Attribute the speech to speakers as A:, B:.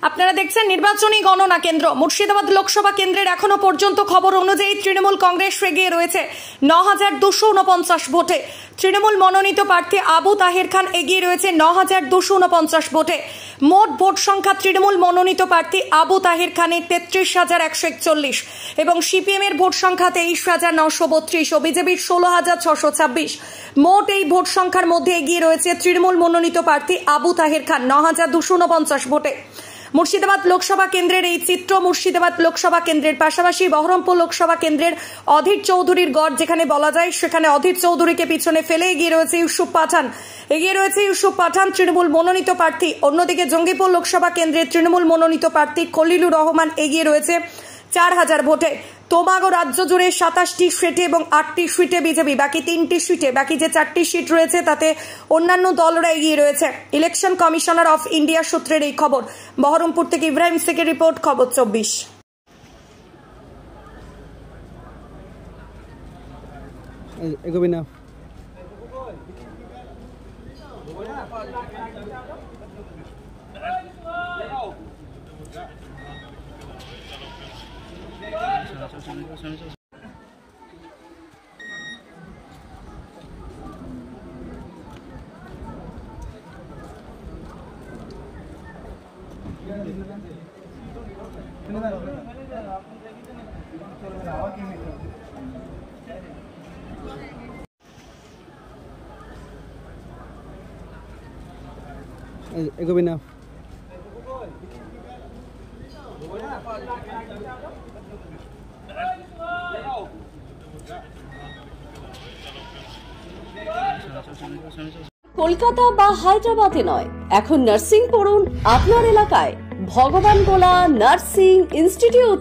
A: আপনারা দেখছেন নির্বাচনী গণনা কেন্দ্র। মুর্শিদাবাদ লোকসভা কেন্দ্রের এখনো পর্যন্ত খবর অনুযায়ী তৃণমূল কংগ্রেস এগিয়ে রয়েছে ৯,২৪৯ ভোটে। তৃণমূল মনোনীত প্রার্থী আবু তাহের খান এগিয়ে রয়েছে ৯,২৪৯ ভোটে। মোট ভোট সংখ্যা তৃণমূল মনোনীত প্রার্থী আবু তাহের খানের ৩৩,১৪১ এবং সিপিএম এর ভোট সংখ্যা ২৩,৯৩২ ও বিজেপির ১৬,৬২৬। মোট এই ভোট সংখ্যার মধ্যে এগিয়ে রয়েছে তৃণমূল মনোনীত প্রার্থী আবু তাহের খান ৯,২৪৯ ভোটে। মুর্শিদাবাদ লোকসভা কেন্দ্রের এই চিত্র মুর্শিদাবাদ লোকসভা কেন্দ্রের পাশাপাশি বহরমপুর লোকসভা কেন্দ্রের অধীর চৌধুরীর গড় যেখানে বলা যায়, সেখানে অধীর চৌধুরীকে পিছনে ফেলে এগিয়ে রয়েছে ইউসুফ পাঠান তৃণমূল মনোনীত প্রার্থী। অন্যদিকে জঙ্গিপুর লোকসভা কেন্দ্রের তৃণমূল মনোনীত প্রার্থী খলিলুর রহমান এগিয়ে রয়েছে ৪,০০০ ভোটে। তোবাগো রাজ্য জুড়ে ২৭টি সিটে এবং ৮টি সিটে বিজেপি, বাকি ৩টি সিটে, বাকি যে ৪টি সিট রয়েছে তাতে অন্যান্য দলরা এগিয়ে রয়েছে। ইলেকশন কমিশনার অফ ইন্ডিয়া সূত্রের এই খবর। বহরমপুর থেকে ইব্রাহিম শেখের রিপোর্ট, খবর ২৪।
B: এগোবি না।
C: কলকাতা বা হায়দ্রাবাদে নয়, এখন নার্সিং পড়ুন আপনার এলাকায়। ভগবান গোলা নার্সিং ইনস্টিটিউট।